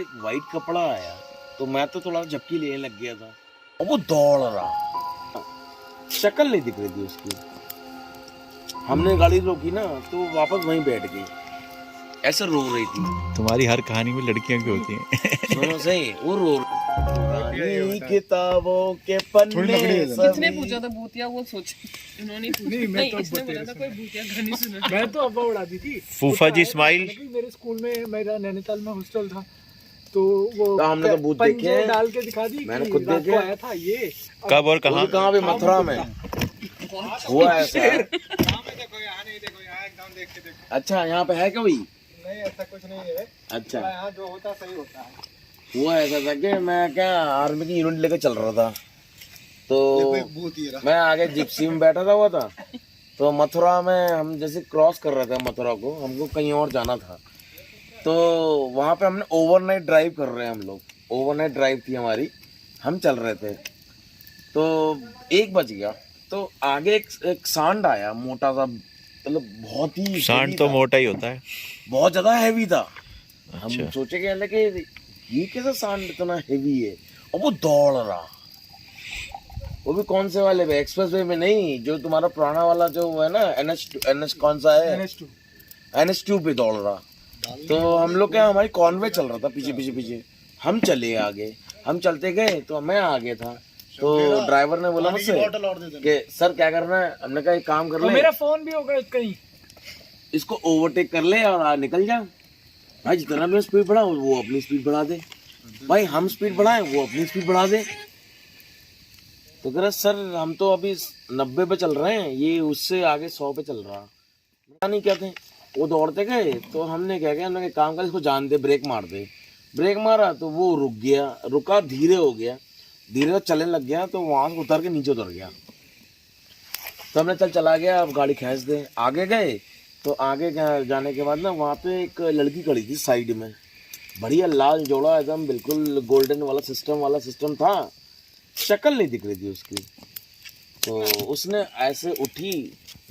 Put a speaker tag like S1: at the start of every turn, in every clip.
S1: एक वाइट कपड़ा आया तो मैं तो थोड़ा झपकी लेने लग गया था और वो दौड़ रहा, शक्ल नहीं दिख रही थी उसकी। हमने गाड़ी रोकी ना तो वापस वहीं बैठ गई, ऐसे रो रही थी।
S2: तुम्हारी हर कहानी में लड़कियां क्यों होती हैं?
S1: सुनो सही, वो रो पुरानी किताबों के पन्ने
S3: किसने पूछा था भूतिया? वो सोच उन्होंने पूछा नहीं, इसने बोला था कोई भूतिया कहानी सुना।
S4: मैं तो अब्बा उड़ा दी थी।
S2: फूफा जी स्माइल।
S4: मेरे स्कूल में, मेरा नैनीताल में हॉस्टल था, तो वो
S1: तो हमने तो भूत देखे हैं,
S4: डाल के दिखा दी।
S1: मैंने खुद देखे।
S4: आया था ये
S2: कब और कहाँ?
S1: कहाँ पे? मथुरा में हुआ ऐसा। अच्छा, यहाँ पे है क्या भाई?
S4: नहीं, ऐसा कुछ नहीं है।
S1: अच्छा,
S4: यहाँ जो होता सही होता है।
S1: हुआ ऐसा था कि मैं क्या आर्मी की यूनिट लेकर चल रहा था, तो मैं आगे जिप्सी में बैठा हुआ था। तो मथुरा में हम जैसे क्रॉस कर रहे थे मथुरा को, हमको कहीं और जाना था। तो वहाँ पे हमने ओवरनाइट ड्राइव कर रहे हैं हम लोग, ओवरनाइट ड्राइव थी हमारी, हम चल रहे थे। तो 1 बज गया तो आगे एक सांड आया, मोटा सा, मतलब बहुत ही
S2: सांड तो मोटा ही होता है,
S1: बहुत ज्यादा हैवी था। हम
S2: अच्छा।
S1: सोचे कि ये कैसा सांड इतना हैवी है, और वो दौड़ रहा, वो भी कौन से वाले पे? एक्सप्रेस वे में नहीं, जो तुम्हारा पुराना वाला जो है ना, NH कौन सा है, NH2 पे दौड़ रहा। तो हम लोग क्या, हमारी कॉन्वे चल रहा था पीछे पीछे पीछे, हम चले आगे, हम चलते गए तो मैं आगे था। तो ड्राइवर ने बोला मुझसे कि सर क्या करना है? हमने कहा एक काम कर ले,
S4: मेरा फोन भी होगा कहीं,
S1: इसको ओवरटेक कर ले और निकल जा। भाई जितना भी स्पीड बढ़ा वो अपनी स्पीड बढ़ा दे, भाई हम स्पीड बढ़ाएं वो अपनी स्पीड बढ़ा दे। तो कह रहा सर हम तो अभी 90 पे चल रहे हैं, ये उससे आगे 100 पे चल रहा। पता नहीं क्या थे, वो दौड़ते गए। तो हमने क्या किया, हमने काम कर, इसको जान दे, ब्रेक मार दे। ब्रेक मारा तो वो रुक गया, रुका, धीरे हो गया, धीरे चलने लग गया। तो वहां से उतर के नीचे उतर गया। तो हमने चल चला गया, अब गाड़ी खींच दे। आगे गए तो आगे जाने के बाद ना वहाँ पे एक लड़की खड़ी थी साइड में, बढ़िया लाल जोड़ा एकदम, बिल्कुल गोल्डन वाला सिस्टम था, शक्ल नहीं दिख रही थी उसकी। तो उसने ऐसे उठी,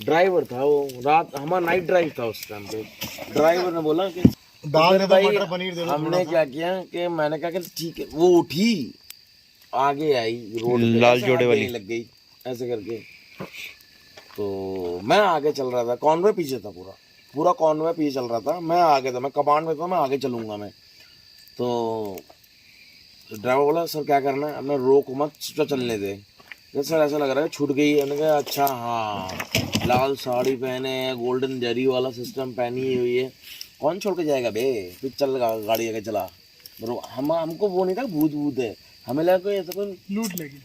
S1: ड्राइवर था वो, रात हमारा नाइट ड्राइव था उस टाइम पे। ड्राइवर ने बोला कि दाल दे दो, मटर पनीर दे दो। हमने क्या किया कि मैंने कहा कि ठीक है। वो उठी, आगे आई रोड पे,
S2: लाल जोड़े वाली
S1: लग गई ऐसे करके। तो मैं आगे चल रहा था, कॉन्वे पीछे था, पूरा कॉन्वे पीछे चल रहा था, मैं आगे था, मैं कमांड में था, मैं आगे चलूंगा मैं। तो ड्राइवर बोला सर क्या करना है? हमने रोक मत, चलने दे। सर ऐसा लग रहा है छूट गई। हमने कहा अच्छा हाँ, लाल साड़ी पहने, गोल्डन जरी वाला सिस्टम पहनी हुई है, कौन छोड़ के जाएगा बे, फिर चल गाड़ी आगे चला। हमको वो नहीं था भूत है, हमें लगा कोई ऐसा कोई
S4: लूट लगी,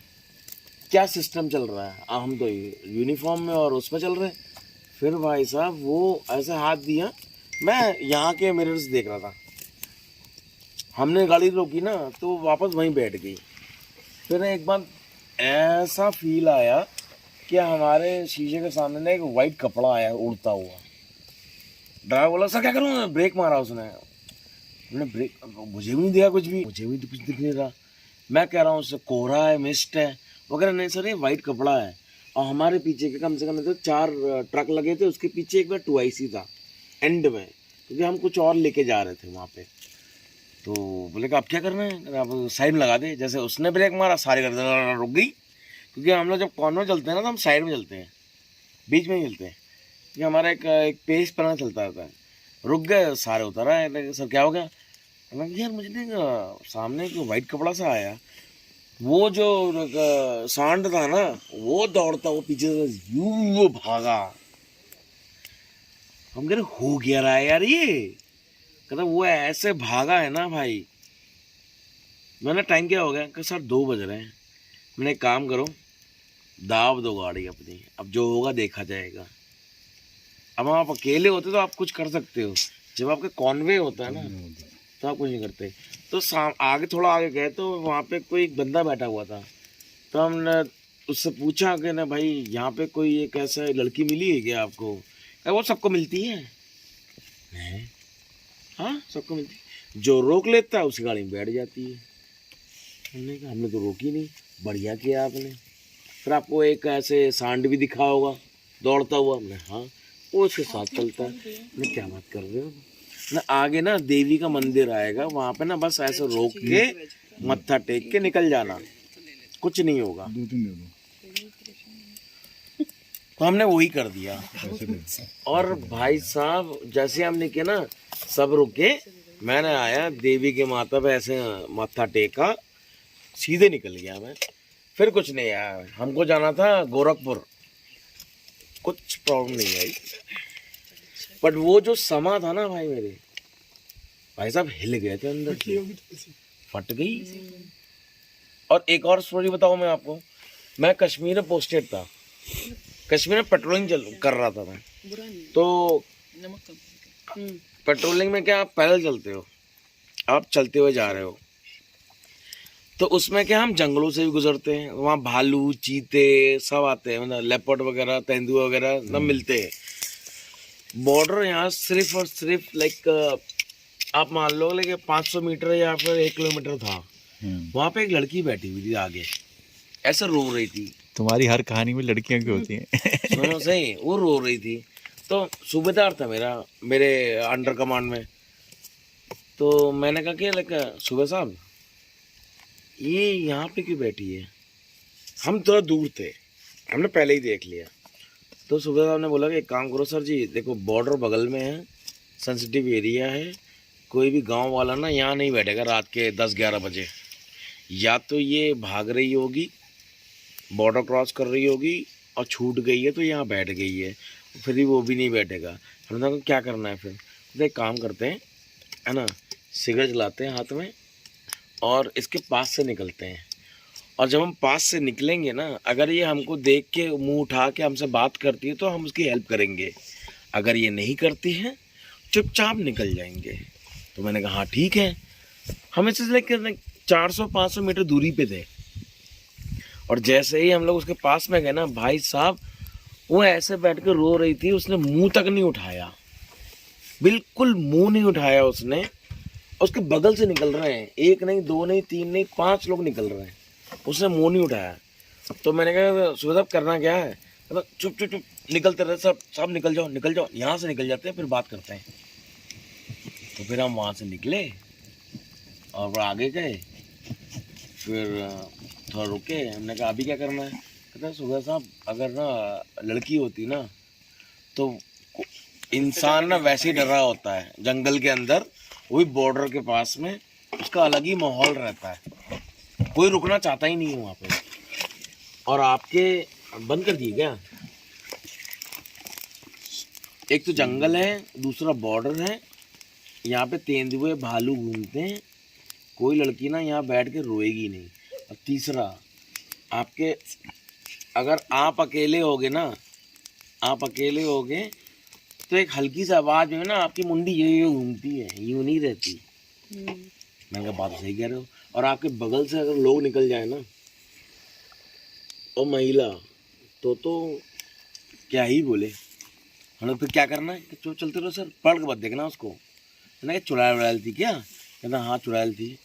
S1: क्या सिस्टम चल रहा है। हम तो यूनिफॉर्म में और उसमें चल रहे। फिर भाई साहब वो ऐसे हाथ दिया, मैं यहाँ के मिरर्स देख रहा था। हमने गाड़ी रोकी ना तो वापस वहीं बैठ गई। फिर एक बार ऐसा फील आया कि हमारे शीशे के सामने ना एक वाइट कपड़ा आया उड़ता हुआ। ड्राइवर बोला सर क्या करूँ? ब्रेक मारा उसने। हमने ब्रेक, मुझे भी नहीं दिया कुछ भी, मुझे भी तो कुछ दिख नहीं रहा। मैं कह रहा हूँ उससे कोहरा है, मिस्ट है वगैरह। नहीं सर ये वाइट कपड़ा है। और हमारे पीछे के कम से कम तो 4 ट्रक लगे थे, उसके पीछे एक बार 2IC था एंड में, क्योंकि हम कुछ और लेके जा रहे थे वहाँ पे। तो बोले कि आप क्या करना है? आप साइड में लगा दे। जैसे उसने ब्रेक मारा, सारे कर रुक गई। क्योंकि हम लोग जब कॉर्नर चलते हैं ना तो हम साइड में चलते हैं, बीच में ही चलते हैं, क्योंकि हमारा एक पेस पर चलता रहता है। रुक गए, सारे उतर आए। सर क्या हो गया? यार मुझे नहीं, सामने एक वाइट कपड़ा सा आया, वो जो सांड था ना वो दौड़ता, वो पीछे से यूं भागा। हम कह रहे हो गया रहा है यार ये, कहता वो ऐसे भागा है ना भाई। मैंने टाइम क्या हो गया? कि सर 2 बज रहे हैं। मैंने एक काम करो, दाब दो गाड़ी अपनी, अब जो होगा देखा जाएगा। अब आप अकेले होते तो आप कुछ कर सकते हो, जब आपके कॉन्वे होता है ना तो आप कुछ नहीं करते। तो आगे थोड़ा आगे गए तो वहाँ पे कोई एक बंदा बैठा हुआ था। तो हमने उससे पूछा कि ना भाई यहाँ पे कोई एक ऐसा लड़की मिली है क्या आपको? वो सबको मिलती है। हाँ सबको मिलती है, जो रोक लेता है उसी गाड़ी में बैठ जाती है। हमने कहा हमने तो रोकी नहीं, बढ़िया किया आपने। फिर आपको एक ऐसे सांड भी दिखा होगा दौड़ता हुआ। हमने हाँ, वो उसके साथ चलता है। मैं क्या बात कर रहे हो? ना आगे ना देवी का मंदिर आएगा, वहां पे ना बस ऐसे रोक के मत्था टेक के निकल जाना, कुछ नहीं होगा। तो हमने वही कर दिया। और भाई साहब जैसे हमने किया ना, सब रुके, मैंने आया देवी के माता पे ऐसे मत्था टेका, सीधे निकल गया मैं। फिर कुछ नहीं आया, हमको जाना था गोरखपुर, कुछ प्रॉब्लम नहीं आई। बट वो जो समा था ना भाई, मेरे भाई साहब हिल गए थे अंदर से, फट गई। और एक और स्टोरी बताऊं मैं आपको, मैं कश्मीर में पोस्टेड था, कश्मीर में पेट्रोलिंग कर रहा था मैं। तो पेट्रोलिंग में क्या, आप पैदल चलते हो, आप चलते हुए जा रहे हो, तो उसमें क्या हम जंगलों से भी गुजरते हैं, वहाँ भालू चीते सब आते हैं, मतलब लेपर्ड वगैरह तेंदुआ वगैरह सब मिलते हैं। बॉर्डर यहाँ सिर्फ और सिर्फ लाइक आप मान लो लेके 500 मीटर या फिर 1 किलोमीटर था। वहाँ पे एक लड़की बैठी हुई थी आगे, ऐसे रो रही थी।
S2: तुम्हारी हर कहानी में लड़कियां क्यों होती हैं?
S1: सुनो सही, वो रो रही थी। तो सूबेदार था मेरे अंडर कमांड में। तो मैंने कहा कि लाइक सूबे साहब ये यहाँ पे क्यों बैठी है? हम थोड़ा दूर थे, हमने पहले ही देख लिया। तो सूबेदार साहब ने बोला कि एक काम करो सर जी, देखो बॉर्डर बगल में है, सेंसिटिव एरिया है, कोई भी गांव वाला ना यहाँ नहीं बैठेगा रात के 10-11 बजे। या तो ये भाग रही होगी, बॉर्डर क्रॉस कर रही होगी और छूट गई है तो यहाँ बैठ गई है, फिर भी वो भी नहीं बैठेगा। हमने कहा क्या करना है फिर? तो एक काम करते हैं, है ना, सिगरेट जलाते हैं हाथ में और इसके पास से निकलते हैं। और जब हम पास से निकलेंगे ना, अगर ये हमको देख के मुंह उठा के हमसे बात करती है तो हम उसकी हेल्प करेंगे, अगर ये नहीं करती है चुपचाप निकल जाएंगे। तो मैंने कहा हाँ ठीक है। हम इससे लेकर 400-500 मीटर दूरी पे थे, और जैसे ही हम लोग उसके पास में गए ना, भाई साहब वो ऐसे बैठ के रो रही थी, उसने मुंह तक नहीं उठाया, बिल्कुल मुंह नहीं उठाया उसने। उसके बगल से निकल रहे हैं, 1 नहीं 2 नहीं 3 नहीं 5 लोग निकल रहे हैं, उसने मुंह नहीं उठाया। तो मैंने कहा सुबह साहब करना क्या है? मतलब चुप चुप चुप निकलते रहे, सब निकल जाओ, यहाँ से निकल जाते हैं, फिर बात करते हैं। तो फिर हम वहाँ से निकले और फिर आगे गए, फिर थोड़ा रुके। हमने कहा अभी क्या करना है? कहता सुबह साहब अगर ना लड़की होती ना तो इंसान ना वैसे ही डरा होता है जंगल के अंदर, वही बॉर्डर के पास में, उसका अलग ही माहौल रहता है, कोई रुकना चाहता ही नहीं है वहाँ पे। और आपके बंद कर दिए क्या? एक तो जंगल है, दूसरा बॉर्डर है, यहाँ पे तेंदुए भालू घूमते हैं, कोई लड़की ना यहाँ बैठ के रोएगी नहीं। और तीसरा, आपके अगर आप अकेले होगे ना, आप अकेले होगे तो एक हल्की सी आवाज़ में ना आपकी मुंडी ये घूमती है, यूँ नहीं रहती। मैंने कहा बात सही कह रहे हो। और आपके बगल से अगर लोग निकल जाए ना और महिला, तो क्या ही बोले। हम लोग फिर क्या करना है कि चलते रहो सर, पढ़ के मत देखना उसको। मैंने कहा चुड़ैल थी क्या? कहता हाँ चुड़ैल थी।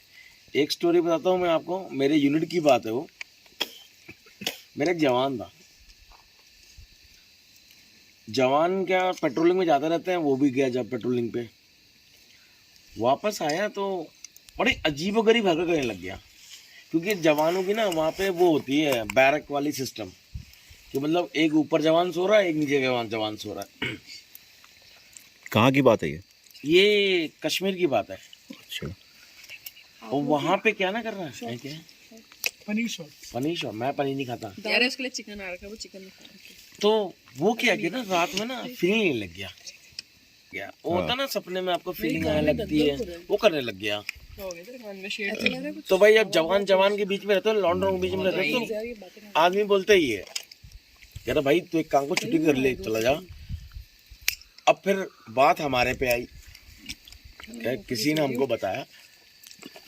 S1: एक स्टोरी बताता हूँ मैं आपको, मेरे यूनिट की बात है वो। मेरा एक जवान था, जवान क्या पेट्रोलिंग में जाते रहते हैं, वो भी गया जब पेट्रोलिंग पे वापस आया तो बड़ी अजीबोगरीब हरकत करने लग गया। क्योंकि जवानों की ना वहाँ पे वो होती है बैरक वाली सिस्टम, कि मतलब एक ऊपर जवान सो रहा है, एक नीचे जवान सो रहा है।
S2: कहाँ की बात है
S1: ये कश्मीर की बात है।
S2: अच्छा।
S1: और वहाँ पे क्या ना कर रहा है, क्या
S4: पनीर
S1: शॉट। मैं पनीर नहीं खाता
S3: यार, इसके लिए चिकन आ रखा है, वो चिकन नहीं खा रहा।
S1: तो वो क्या किया ना, रात में ना फीलिंग नहीं लग गया, वो होता ना सपने में आपको फीलिंग आने लगती है, वो करने लग गया।
S3: हो गया तेरे कान में शेड।
S1: तो भाई अब जवान के बीच में रहते हो, लॉन्डरों के बीच में रहते हो, तो आदमी बोलता ही है, कह रहा भाई तू एक काम को छुट्टी कर ले, चला जा। अब फिर बात हमारे पे आई, किसी ने हमको बताया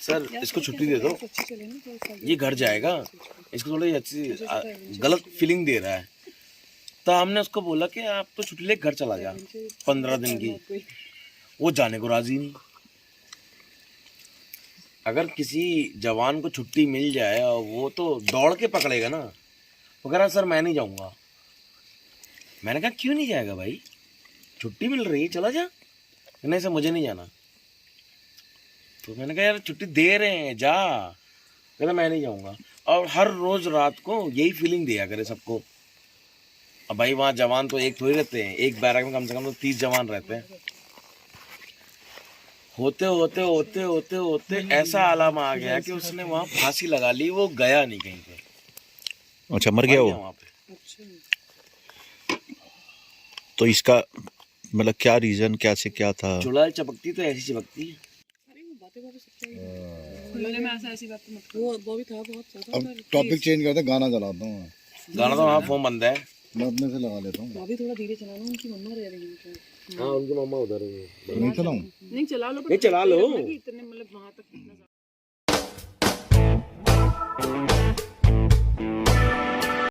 S1: सर इसको छुट्टी दे दो, ये घर जाएगा, इसको थोड़ी अच्छी गलत फीलिंग दे रहा है। तो हमने उसको बोला कि आप तो छुट्टी ले घर चला जा 15 दिन की। वो जाने को राजी नहीं। अगर किसी जवान को छुट्टी मिल जाए और वो तो दौड़ के पकड़ेगा ना, वो कह रहा सर मैं नहीं जाऊँगा। मैंने कहा क्यों नहीं जाएगा भाई, छुट्टी मिल रही है चला जा। नहीं सर मुझे नहीं जाना। तो मैंने कहा यार छुट्टी दे रहे हैं जा, कहता मैं नहीं जाऊँगा। और हर रोज़ रात को यही फीलिंग दिया करे सबको। अब भाई वहाँ जवान तो एक थोड़ी रहते हैं, एक बैरक में कम से कम तो 30 जवान रहते हैं। होते होते होते होते होते ऐसा आलम आ गया कि उसने वहाँ फांसी लगा ली, वो गया नहीं कहीं पे,
S2: अच्छा मर गया वो।
S1: वहाँ पे।
S3: अच्छा
S2: तो इसका मतलब क्या रीजन क्या था?
S1: चुड़ैल चपकती तो ऐसी चपकती है।
S3: अरे वो बातें सच्चाई है, खुले में ऐसी बातें मत। वो भी था बहुत ज्यादा।
S5: अब टॉपिक चेंज करते, गाना चलाता हूँ।
S1: गाना तो वहाँ फोन बंद है।
S5: मैं अपने से लगा लेता हूँ।
S3: भाभी थोड़ा धीरे चलाना, उनकी मम्मा रह रही है।
S1: हाँ उनकी मम्मा उधर है।
S5: नहीं चलाऊँ?
S3: नहीं चला लो,
S1: नहीं चला लो।
S3: इतने मतलब वहां तक कितना